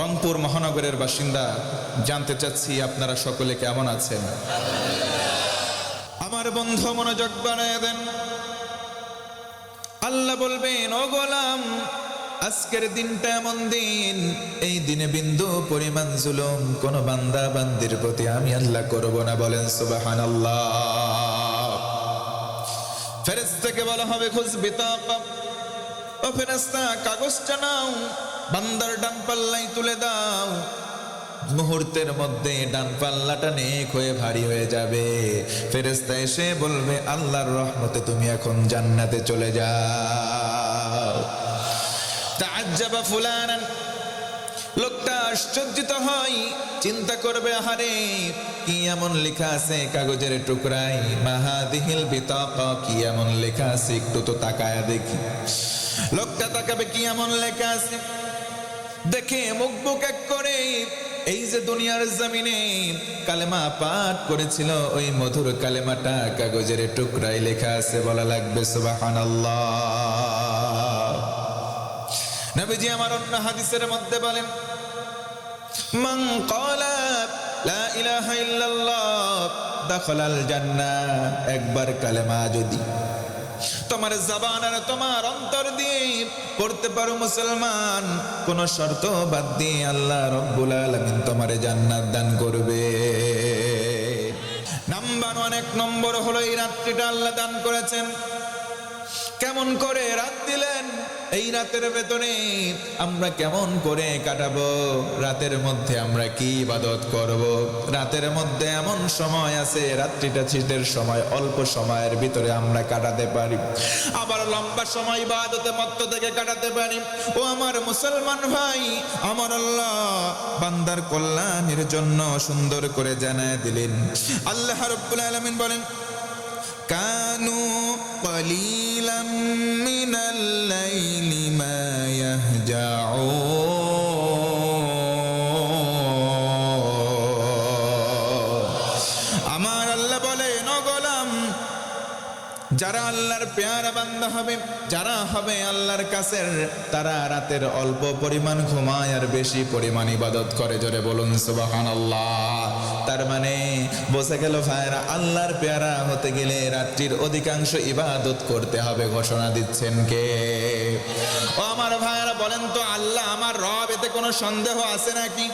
রংপুর মহানগরের বাসিন্দা। জানতে চাচ্ছি আপনারা সকলে কেমন আছেন? আমার বন্ধু মনোযোগ বাড়ায় দেন। আল্লাহ বলবেন, ও গোলাম, আজকের দিনটা এমন দিন, এই দিনে বিন্দু পরিমাণ জুলুম কোন বান্দা বান্দির প্রতি আমি আল্লাহ করব না। বলেন সুবহানাল্লাহ। ফেরেশতাকে বলা হবে, খুজ বিতাকা, ও ফেরেশতা কাগজটা নাও, বান্দার ডান পাল্লায় তুলে দাও। মুহূর্তের মধ্যে ডান পাল্লাটা নেক হয়ে ভারী হয়ে যাবে। ফেরেশতা এসে বলবে, আল্লাহর রহমতে তুমি এখন জান্নাতে চলে যাও। তাআজ্জাবা ফুলানান, লোকটা আশ্চর্যিত হয়, চিন্তা করবে, আহারে কি এমন লেখা আছে কাগজের টুকরায়? মাহাদিহিল বিতাকা, কি এমন লেখা আছে একটু তো তাকায়া দেখি। লোকটা তাকাবে, কি এমন লেখা আছে দেখে মুখ বুক এক করে, এই যে দুনিয়ার জমিনে কালেমা পাঠ করেছিল, ওই মধুর কালেমাটা কাগজের টুকরায় লেখা আছে। বলা লাগবে সুবহানাল্লাহ। নবীজি আমার অন্য হাদিসের মধ্যে বলেন, মান ক্বালা লা ইলাহা ইল্লাল্লাহ দাখালাল জান্নাহ। একবার কালেমা যদি তোমার জবান আর তোমার অন্তর দিয়ে পড়তে পারো মুসলমান, কোন শর্ত বাদ দিয়ে আল্লাহ রাব্বুল আলামিন তোমারে জান্নাত দান করবে। নাম্বার 1, এক নম্বর হলো এই রাত্রিটা আল্লাহ দান করেছেন। কেমন করে রাত দিলেন? এই রাতের ভেতরে আমরা কেমন করে কাটাবো? রাতের মধ্যে আমরা কি ইবাদত করব? রাতের মধ্যে এমন সময় আছে, রাত্রিটা শীতের সময়, অল্প সময়ের ভিতরে আমরা কাটাতে পারি, আবার লম্বা সময় ইবাদতে মত্ত থেকে কাটাতে পারি। ও আমার মুসলমান ভাই, আমার আল্লাহ বান্দার কল্যাণের জন্য সুন্দর করে জানায় দিলেন। আল্লাহ রাব্বুল আলামিন বলেন, কানু কলিলাম মিনাল লাইলি মা ইয়াহজাউন। আমার আল্লাহ বলেন, ও গোলাম, যারা আল্লাহর পেয়ারা বান্দা হবে, যারা হবে আল্লাহর কাছের, তারা রাতের অল্প পরিমাণ ঘুমায় আর বেশি পরিমাণ ইবাদত করে। জোরে বলুন সুবহানাল্লাহ। তার মানে বোঝা গেল ভাইরা, আল্লাহর পেয়ারা হতে গেলে রাত্রির অধিকাংশ ইবাদত করতে হবে। ঘোষণা দিচ্ছেন কে? ও আমার ভাইরা, বলেন তো, আল্লাহ আমার রব, এতে কোনো সন্দেহ আছে নাকি?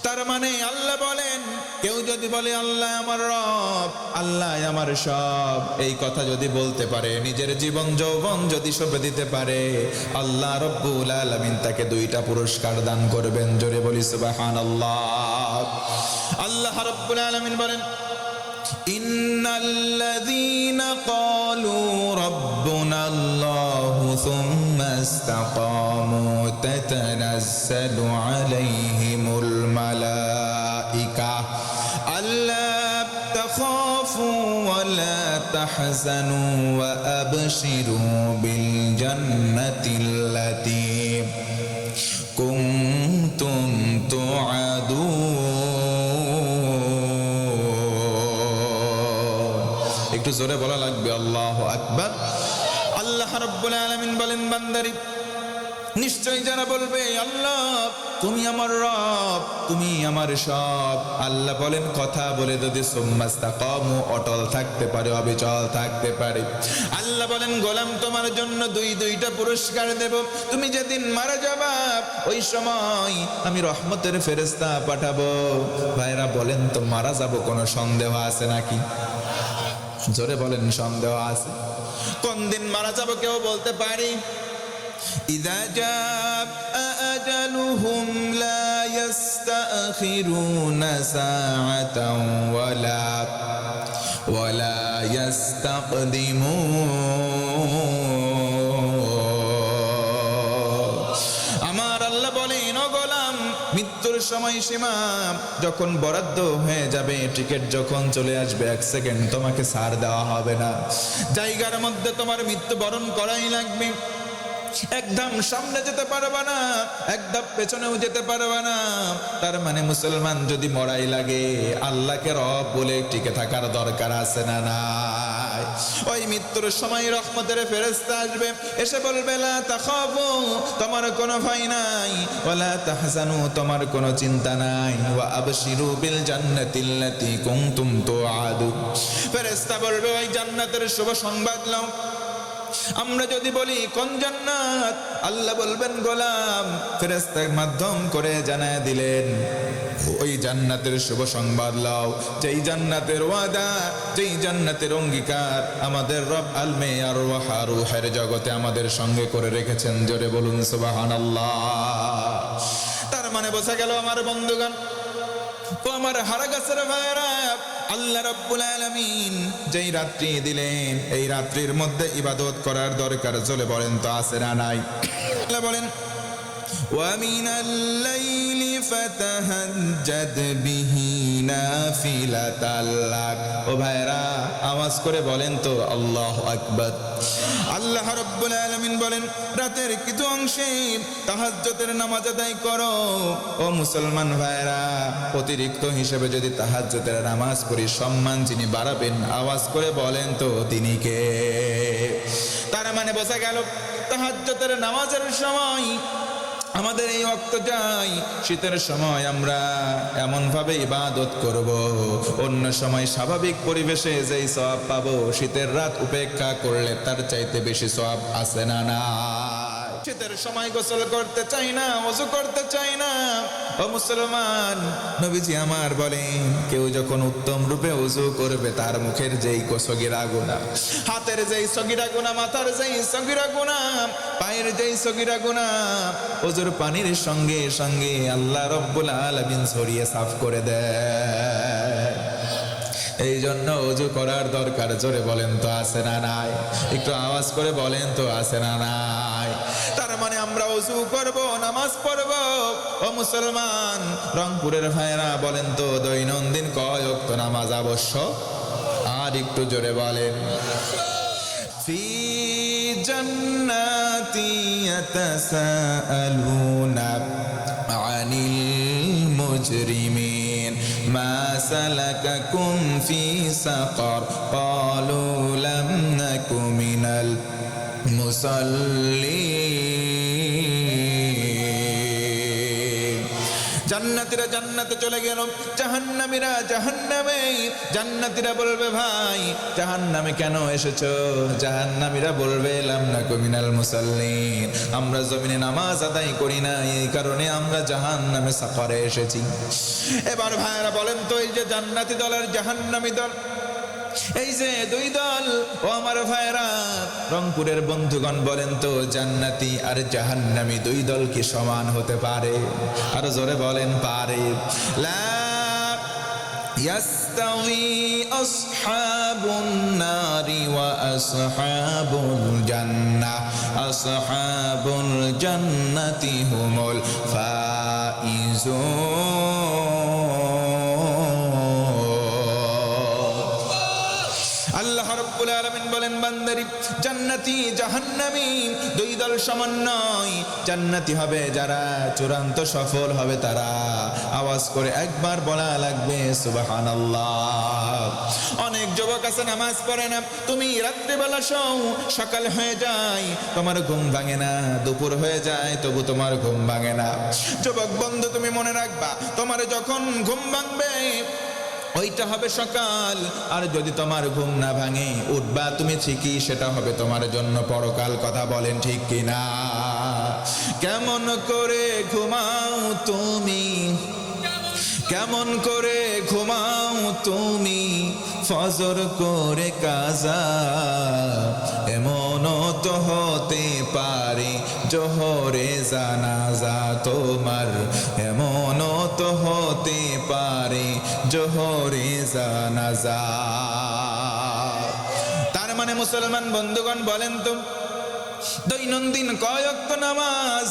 তার মানে আল্লাহ বলেন, কেউ যদি বলে আল্লাহ আমার রব, আল্লাহ আমার সব, এই কথা যদি বলতে পারে, নিজের জীবন যৌবন যদি সঁপে দিতে পারে, আল্লাহ রব্বুল আলামিন তাকে 2টা পুরস্কার দান করবেন। জোরে বলি সুবহানাল্লাহ। আল্লাহ রব্বুল আলামিন বলেন, ইন্নাল্লাযীনা ক্বালু রাব্বুনাল্লাহু সুম্মা ইসতাকামু তাতানাজ্জালু আলাইহিমুল মালাইকা আল্লা তাখাফু ওয়া লা তাহজানু ওয়া আবশিরু বিল জান্নাতিল্লাতী কুনতুম তুআদুন। একটু জোরে বলা লাগবে আল্লাহু আকবার। আল্লাহ রাব্বুল আলামিন বলেন, বান্দারি, নিশ্চয় যারা বলবে আল্লাহ তুমি আমার রব, তুমি আমার সব, আল্লাহ বলেন, কথা বলে যদি সুম্মাস্তাকামু, অটল থাকতে পারে, অবিচল থাকতে পারে, আল্লাহ বলেন, গোলাম তোমার জন্য 2টা পুরস্কার দেব। তুমি যেদিন মারা যাবা, ওই সময় আমি রহমতের ফেরেশতা পাঠাবো। ভাইরা বলেন তো, মারা যাব কোনো সন্দেহ আছে নাকি? জোরে বলেন, সন্দেহ আছে? কোন দিন মারা যাব কেউ বলতে পারি? ইযা জাআ আজালুহুম লা ইস্তাখিরুনা সাআতাও ওয়ালা ইস্তাকদিমুন। আমার আল্লাহ বলেন, ও গোলাম, মৃত্যুর সময়সীমা যখন বরাদ্দ হয়ে যাবে, টিকিট যখন চলে আসবে, 1 সেকেন্ড তোমাকে ছাড় দেওয়া হবে না। জায়গার মধ্যে তোমার মৃত্যুবরণ করাই লাগবে। একদম সামনে যেতে পারবা না, একদম পেছনেও যেতে পারবা না। তার মানে মুসলমান যদি মরাই লাগে, আল্লাহকে রব বলে টিকে থাকার দরকার আছে না নাই? ওই মৃত্যুর সময় রহমতের ফেরেশতা আসবে, এসে বলবে লা তাখাফু, তোমার কোনো ভয় নাই, ওয়ালা তাহজানু, তোমার কোনো চিন্তা নাই, ওয়া আবশিরু বিল জান্নাতিল্লাতী কুনতুম তুআদু। ফেরেশতা বলবে ওই জান্নাতের শুভ সংবাদ নাও। আমরা যদি বলি কোন জান্নাত, আল্লাহ বলবেন গোলাম ফেরেশতার মাধ্যম করে জানায় দিলেন ওই জান্নাতের শুভ সংবাদ লাও, যেই জান্নাতের ওয়াদা, যেই জান্নাতের অঙ্গীকার আমাদের রব আলমে আর রুহের জগতে আমাদের সঙ্গে করে রেখেছেন। জোরে বলুন সুবহানাল্লাহ। তার মানে বোঝা গেল আমার বন্ধুগণ ও আমার হারাগাছের ভাইরা, আল্লাহ রাব্বুল আলামিন যেই রাত্রি দিলেন, এই রাত্রির মধ্যে ইবাদত করার দরকার চলে বলেন তো আছে না নাই? আল্লাহ বলেন وَمِنَ اللَّيْلِ فَتَهَجَّدْ بِهِ نَافِلَةً لَكَ। ও ভাইরা আওয়াজ করে বলেন তো আল্লাহু আকবার। আল্লাহ রাব্বুল আলামিন বলেন রাতের কিছু অংশে তাহাজ্জুদের নামাজ আদায় করো। ও মুসলমান ভাইরা, অতিরিক্ত হিসেবে যদি তাহাজ্জুদের নামাজ পড়ি, সম্মান যিনি বাড়াবেন আওয়াজ করে বলেন তো তিনি কে? তার মানে বোঝা গেল তাহাজ্জুদের নামাজের সময় আমাদের এই ওয়াক্ত যাই, শীতের সময় আমরা এমন ভাবে ইবাদত করব, অন্য সময় স্বাভাবিক পরিবেশে যেই সওয়াব পাবো, শীতের রাত উপেক্ষা করলে তার চাইতে বেশি সওয়াব আছে না না? শীতের সময় গোসল করতে চাই না, ওযু করতে চাই না। ও মুসলমান, নবীজি আমার বলেন কেউ যখন উত্তম রূপে ওযু করবে, তার মুখের যেই সগীরা গুনাহ, হাতের যেই সগীরা গুনাহ, মাথার যেই সগীরা গুনাহ, পায়ের যেই সগীরা গুনাহ, ওযুর পানির সঙ্গে সঙ্গে আল্লাহ রাব্বুল আলামিন ছড়িয়ে সাফ করে দেয়। এই জন্য ওযু করার দরকার। জোরে বলেন তো আছে না নাই? একটু আওয়াজ করে বলেন তো আছে না নাই? তার মানে আমরা ওযু করব, নামাজ পড়ব। ও মুসলমান, রংপুরের ভাইরা বলেন তো দৈনন্দিন কয় ওয়াক্ত নামাজ আবশ্যক? আর একটু জোরে বলেন। ফি জান্নাতি ইয়াতাসাআলুনা আনিল মুজরিমিন মা সালাকাকুম ফি সাকার ক্বালু লাম নাকু মিনাল মুসাল্লিন। জান্নাতীরা জান্নাতে চলে গেল, জাহান্নামীরা জাহান্নামে। জান্নাতীরা বলবে ভাই জাহান্নামে কেন এসেছো? জাহান্নামীরা বলবে লাম নাকু মিনাল মুসাল্লিন, আমরা জমিনে নামাজ আদায় করি না, এই কারণে আমরা জাহান্নামে সাফারে এসেছি। এবার ভাইরা বলেন তো এই যে জান্নাতি দল আর জাহান্নামী দল, এই যে দুই দল, ও আমার ভাইরা রংপুরের বন্ধুগণ বলেন তো জান্নাতি আর জাহান্নামী দুই দল কি সমান হতে পারে? আরো জোরে বলেন পারে? লা ইয়াস্তাউই আসহাবুন নারি ওয়া আসহাবুল জান্নাহ, আসহাবুল জান্নাতি হুমুল ফাইজুন। আল্লাহ রাব্বুল আলামিন বলেন বান্দারি জান্নাতি জাহান্নামী দুই দল সমান নয়। জান্নাতি হবে যারা চূড়ান্ত সফল হবে তারা। আওয়াজ করে একবার বলা লাগবে সুবহানাল্লাহ। অনেক যুবক আছে নামাজ পড়ে না, তুমি রাত্রিবেলা শোও, সকাল হয়ে যায় তোমার ঘুম ভাঙে না, দুপুর হয়ে যায় তবু তোমার ঘুম ভাঙে না। যুবক বন্ধু তুমি মনে রাখবা, তোমার যখন ঘুম ভাঙবে ওইটা হবে সকাল, আর যদি তোমার ঘুম না ভাঙে উঠবা তুমি ঠিকই, সেটা হবে তোমার জন্য পরকাল। কথা বলেন ঠিক কিনা? কেমন করে ঘুমাও তুমি, কেমন করে ঘুমাও তুমি ফজর করে কাজা, এমনও তো হতে পারে জোহরে জানাজা তোমার, এমনও তো হতে পারে জোহরে জানাজা। তার মানে মুসলমান বন্ধুগণ বলেন তো দৈনন্দিন কয় ওয়াক্ত নামাজ?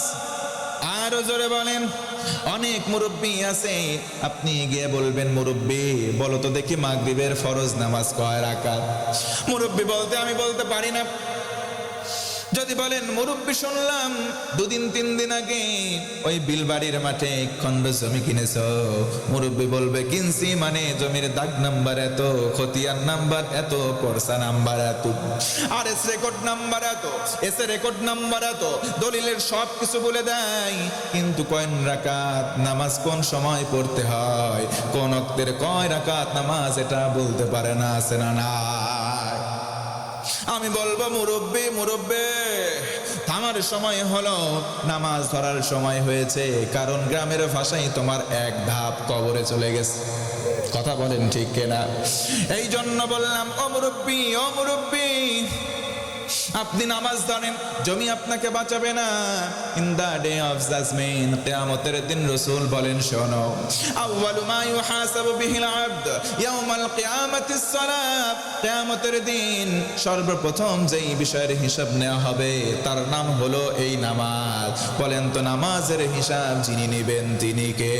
আরো জোরে বলেন। অনেক মুরব্বী আছে, আপনি গিয়ে বলবেন মুরব্বী বলো তো দেখি মাগরিবের ফরজ নামাজ কয় রাকাত? মুরব্বী বলতে আমি বলতে পারি না। যদি বলেন মুরব্বী শুনলাম 2-3 দিন আগে ওই বিলবাড়ির মাঠে খন্ড জমি কিনেছ, মুরব্বী বলবে কিনছি মানে জমির দাগ নাম্বার এত, খতিয়ান নাম্বার এত, পরসা নাম্বার এত, আর এস রেকর্ড নাম্বার এত, এস রেকর্ড নাম্বার এত, দলিলের সব কিছু বলে দেয়। কিন্তু কয় রাকাত নামাজ কোন সময় পড়তে হয়, কোন ওয়াক্তের কয় রাকাত নামাজ এটা বলতে পারে না, আছে না নাই? আমি বলবো মুরব্বী মুরব্বী থামার সময় হলো, নামাজ ধরার সময় হয়েছে, কারণ গ্রামের ভাষায় তোমার এক ধাপ কবরে চলে গেছে। কথা বলেন ঠিক কিনা? এই জন্য বললাম ও মুরব্বী, ও মুরব্বী আপনি নামাজ ধরেন, জমি আপনাকে বাঁচাবে না। In the day of judgement, কিয়ামতের দিন রাসূল বলেন শোনো, আউয়ালু মা ইউহাসাবু বিহিল আবদ ইয়াউমাল কিয়ামাতিস সালাত, কিয়ামতের দিন সর্বপ্রথম যেই বিষয়ের হিসাব নেওয়া হবে তার নাম হলো এই নামাজ। বলেন তো নামাজের হিসাব যিনি নেবেন তিনি কে?